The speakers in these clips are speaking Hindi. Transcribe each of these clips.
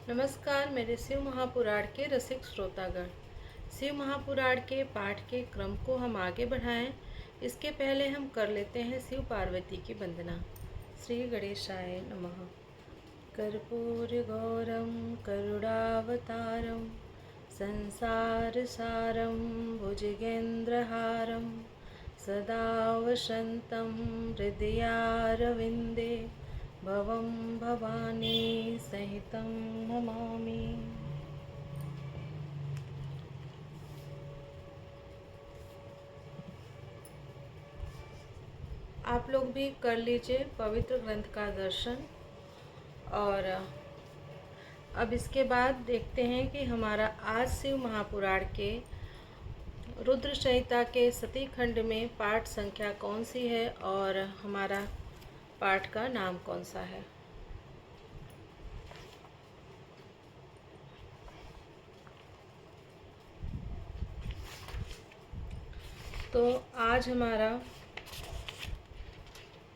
नमस्कार मेरे शिव महापुराण के रसिक श्रोतागण। शिव महापुराण के पाठ के क्रम को हम आगे बढ़ाएं, इसके पहले हम कर लेते हैं शिव पार्वती की वंदना। श्री गणेशाय नमः। कर्पूर गौरम करुणावतारम संसार सारम भुजगेन्द्रहारम सदा वसन्तं हृदयारविन्दे भवं भवानी सहितं नमामि। आप लोग भी कर लीजिए पवित्र ग्रंथ का दर्शन। और अब इसके बाद देखते हैं कि हमारा आज शिव महापुराण के रुद्र संहिता के सती खंड में पाठ संख्या कौन सी है और हमारा पाठ का नाम कौन सा है। तो आज हमारा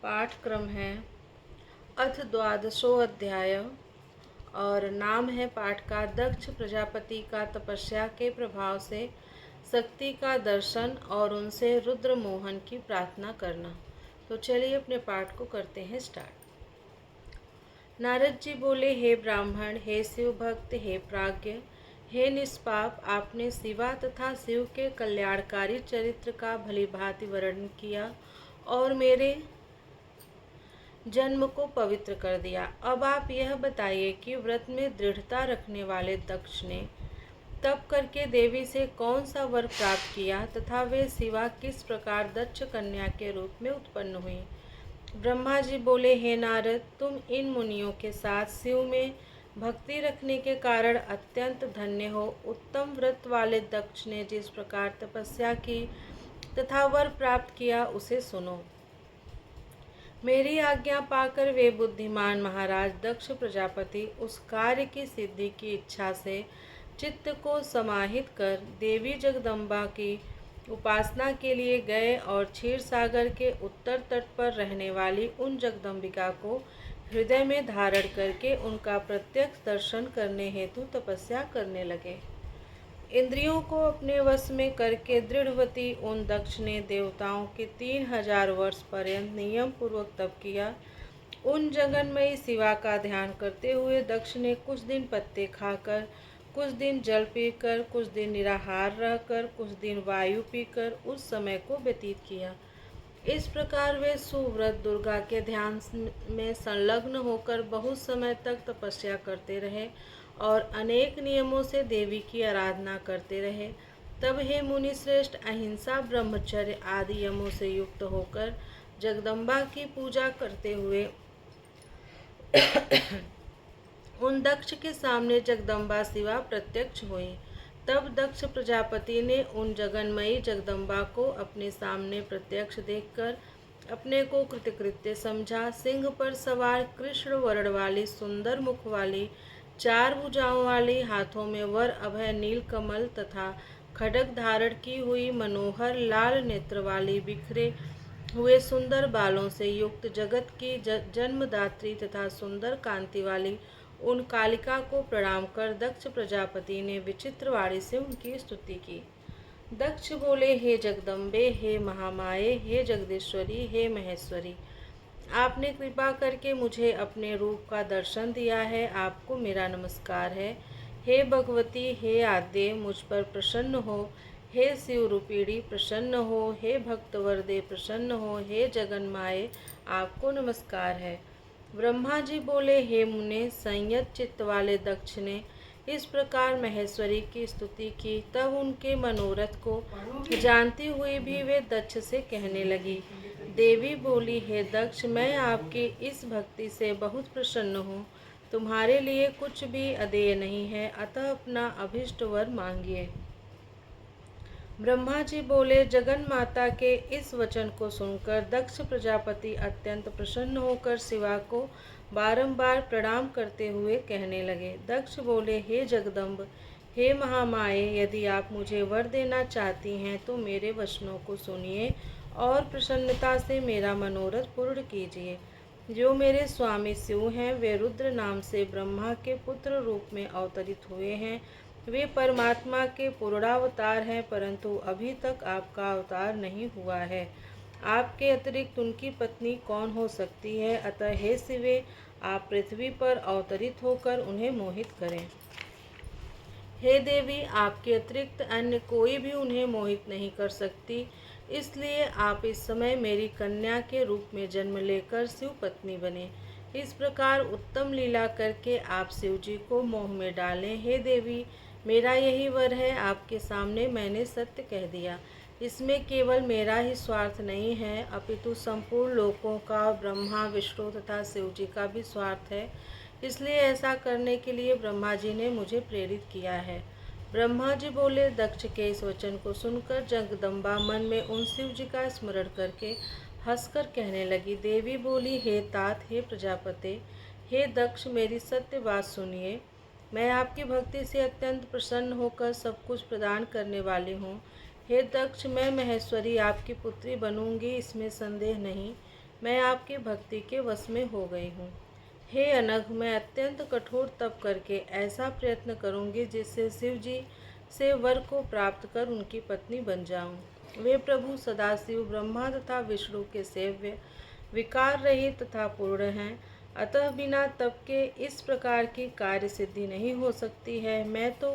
पाठक्रम है अथ द्वादशो अध्याय और नाम है पाठ का दक्ष प्रजापति का तपस्या के प्रभाव से शक्ति का दर्शन और उनसे रुद्र मोहन की प्रार्थना करना। तो चलिए अपने पाठ को करते हैं स्टार्ट। नारद जी बोले, हे ब्राह्मण, हे शिव भक्त, हे प्राज्ञ, हे निष्पाप, आपने शिवा तथा शिव के कल्याणकारी चरित्र का भलीभांति वर्णन किया और मेरे जन्म को पवित्र कर दिया। अब आप यह बताइए कि व्रत में दृढ़ता रखने वाले दक्ष ने तप करके देवी से कौन सा वर प्राप्त किया तथा वे शिवा किस प्रकार दक्ष कन्या के रूप में उत्पन्न हुई। ब्रह्मा जी बोले, हे नारद, तुम इन मुनियों के साथ शिव में भक्ति रखने के कारण अत्यंत धन्य हो। उत्तम व्रत वाले दक्ष ने जिस प्रकार तपस्या की तथा वर प्राप्त किया उसे सुनो। मेरी आज्ञा पाकर वे बुद्धिमान महाराज दक्ष प्रजापति उस कार्य की सिद्धि की इच्छा से चित्त को समाहित कर देवी जगदम्बा की उपासना के लिए गए और क्षीर सागर के उत्तर तट पर रहने वाली उन जगदम्बिका को हृदय में धारण करके उनका प्रत्यक्ष दर्शन करने हेतु तपस्या करने लगे। इंद्रियों को अपने वश में करके दृढ़वती उन दक्ष ने देवताओं के 3000 वर्ष पर्यंत नियम पूर्वक तप किया। उन जगन्मयी शिवा का ध्यान करते हुए दक्ष ने कुछ दिन पत्ते खाकर, कुछ दिन जल पीकर, कुछ दिन निराहार रहकर, कुछ दिन वायु पीकर उस समय को व्यतीत किया। इस प्रकार वे सुव्रत दुर्गा के ध्यान में संलग्न होकर बहुत समय तक तपस्या करते रहे और अनेक नियमों से देवी की आराधना करते रहे। तब हे मुनि श्रेष्ठ, अहिंसा, ब्रह्मचर्य आदि यमों से युक्त होकर जगदम्बा की पूजा करते हुए उन दक्ष के सामने जगदम्बा शिवा प्रत्यक्ष हुई। तब दक्ष प्रजापति ने उन जगन्मयी जगदम्बा को अपने सामने प्रत्यक्ष देखकर अपने को कृतकृत्य समझा। सिंह पर सवार कृष्ण वर्ण वाली सुंदर मुख वाली, 4 भुजाओं वाली, हाथों में वर अभय नील कमल तथा खड्ग धारण की हुई, मनोहर लाल नेत्र वाली, बिखरे हुए सुंदर बालों से युक्त, जगत की जन्मदात्री तथा सुंदर कांति वाली उन कालिका को प्रणाम कर दक्ष प्रजापति ने विचित्र वाणी से उनकी स्तुति की। दक्ष बोले, हे जगदम्बे, हे महामाये, हे जगदीश्वरी, हे महेश्वरी, आपने कृपा करके मुझे अपने रूप का दर्शन दिया है, आपको मेरा नमस्कार है। हे भगवती, हे आद्य, मुझ पर प्रसन्न हो। हे शिव रूपिणी, प्रसन्न हो। हे भक्तवरदे, प्रसन्न हो। हे जगन्माये, आपको नमस्कार है। ब्रह्मा जी बोले, हे मुने, संयत चित्त वाले दक्ष ने इस प्रकार महेश्वरी की स्तुति की। तब उनके मनोरथ को जानती हुई भी वे दक्ष से कहने लगी। देवी बोली, हे दक्ष, मैं आपकी इस भक्ति से बहुत प्रसन्न हूँ। तुम्हारे लिए कुछ भी अदेय नहीं है, अतः अपना अभिष्ट वर मांगिए। ब्रह्मा जी बोले, जगन माता के इस वचन को सुनकर दक्ष प्रजापति अत्यंत प्रसन्न होकर शिवा को बारंबार प्रणाम करते हुए कहने लगे। दक्ष बोले, हे जगदम्ब, हे महामाये, यदि आप मुझे वर देना चाहती हैं तो मेरे वचनों को सुनिए और प्रसन्नता से मेरा मनोरथ पूर्ण कीजिए। जो मेरे स्वामी शिव हैं, वे रुद्र नाम से ब्रह्मा के पुत्र रूप में अवतरित हुए हैं। वे परमात्मा के पूर्णावतार हैं, परंतु अभी तक आपका अवतार नहीं हुआ है। आपके अतिरिक्त उनकी पत्नी कौन हो सकती है? अतः हे शिवे, आप पृथ्वी पर अवतरित होकर उन्हें मोहित करें। हे देवी, आपके अतिरिक्त अन्य कोई भी उन्हें मोहित नहीं कर सकती, इसलिए आप इस समय मेरी कन्या के रूप में जन्म लेकर शिव पत्नी बने। इस प्रकार उत्तम लीला करके आप शिव जी को मोह में डालें। हे देवी, मेरा यही वर है, आपके सामने मैंने सत्य कह दिया। इसमें केवल मेरा ही स्वार्थ नहीं है, अपितु संपूर्ण लोकों का, ब्रह्मा, विष्णु तथा शिव जी का भी स्वार्थ है। इसलिए ऐसा करने के लिए ब्रह्मा जी ने मुझे प्रेरित किया है। ब्रह्मा जी बोले। दक्ष के इस वचन को सुनकर जगदम्बा मन में उन शिव जी का स्मरण करके हंसकर कहने लगी। देवी बोली, हे तात, हे प्रजापते, हे दक्ष, मेरी सत्य बात सुनिए। मैं आपकी भक्ति से अत्यंत प्रसन्न होकर सब कुछ प्रदान करने वाली हूँ। हे दक्ष, मैं महेश्वरी आपकी पुत्री बनूंगी, इसमें संदेह नहीं। मैं आपकी भक्ति के वश में हो गई हूँ। हे अनघ, मैं अत्यंत कठोर तप करके ऐसा प्रयत्न करूंगी जिससे शिव जी से वर को प्राप्त कर उनकी पत्नी बन जाऊं। वे प्रभु सदाशिव ब्रह्मा तथा विष्णु के सेव्य, विकार रहित तथा पूर्ण हैं, अतः बिना तप के इस प्रकार की कार्य सिद्धि नहीं हो सकती है। मैं तो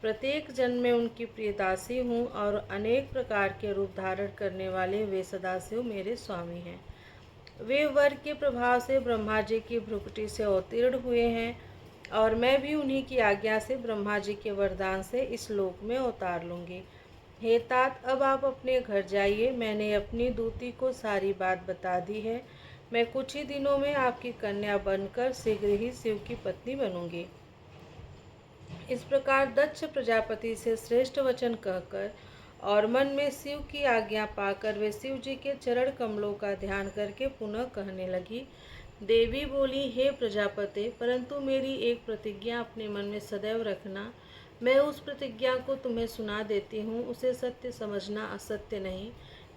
प्रत्येक जन्म में उनकी प्रियदासी हूँ और अनेक प्रकार के रूप धारण करने वाले वे सदाशिव मेरे स्वामी हैं। वे वर के प्रभाव से ब्रह्मा जी की भ्रुकुटी से अवतीर्ण हुए हैं और मैं भी उन्हीं की आज्ञा से ब्रह्मा जी के वरदान से इस लोक में अवतार लूँगी। हे तात, अब आप अपने घर जाइए। मैंने अपनी दूती को सारी बात बता दी है। मैं कुछ ही दिनों में आपकी कन्या बनकर शीघ्र ही शिव की पत्नी बनूंगी। इस प्रकार दक्ष प्रजापति से श्रेष्ठ वचन कहकर और मन में शिव की आज्ञा पाकर वे शिव जी के चरण कमलों का ध्यान करके पुनः कहने लगी। देवी बोली, हे प्रजापते, परंतु मेरी एक प्रतिज्ञा अपने मन में सदैव रखना। मैं उस प्रतिज्ञा को तुम्हें सुना देती हूँ, उसे सत्य समझना, असत्य नहीं।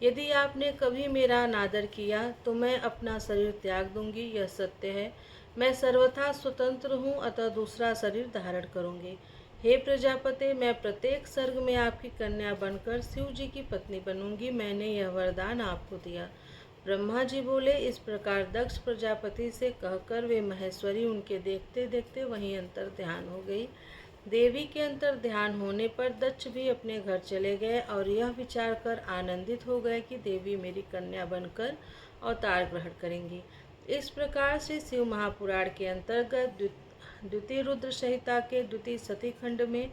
यदि आपने कभी मेरा अनादर किया तो मैं अपना शरीर त्याग दूंगी, यह सत्य है। मैं सर्वथा स्वतंत्र हूँ, अतः दूसरा शरीर धारण करूंगी। हे प्रजापते, मैं प्रत्येक सर्ग में आपकी कन्या बनकर शिव जी की पत्नी बनूंगी। मैंने यह वरदान आपको दिया। ब्रह्मा जी बोले। इस प्रकार दक्ष प्रजापति से कहकर वे महेश्वरी उनके देखते देखते वहीं अंतर ध्यान हो गई। देवी के अंतर ध्यान होने पर दक्ष भी अपने घर चले गए और यह विचार कर आनंदित हो गए कि देवी मेरी कन्या बनकर अवतार ग्रहण करेंगी। इस प्रकार से शिव महापुराण के अंतर्गत द्वितीय रुद्र संहिता के द्वितीय सती खंड में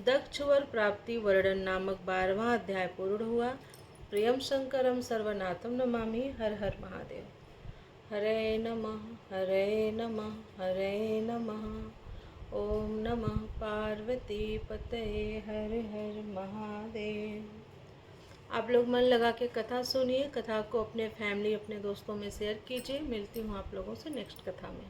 दक्षवर प्राप्ति वर्णन नामक 12वां अध्याय पूर्ण हुआ। प्रियम शंकरम सर्वनाथम नमामि। हर हर महादेव। हरे नमः, हरे नमः, हरे नमः। ओम नमः पार्वती पतये। हर हर महादेव। आप लोग मन लगा के कथा सुनिए। कथा को अपने फैमिली, अपने दोस्तों में शेयर कीजिए। मिलती हूँ आप लोगों से नेक्स्ट कथा में।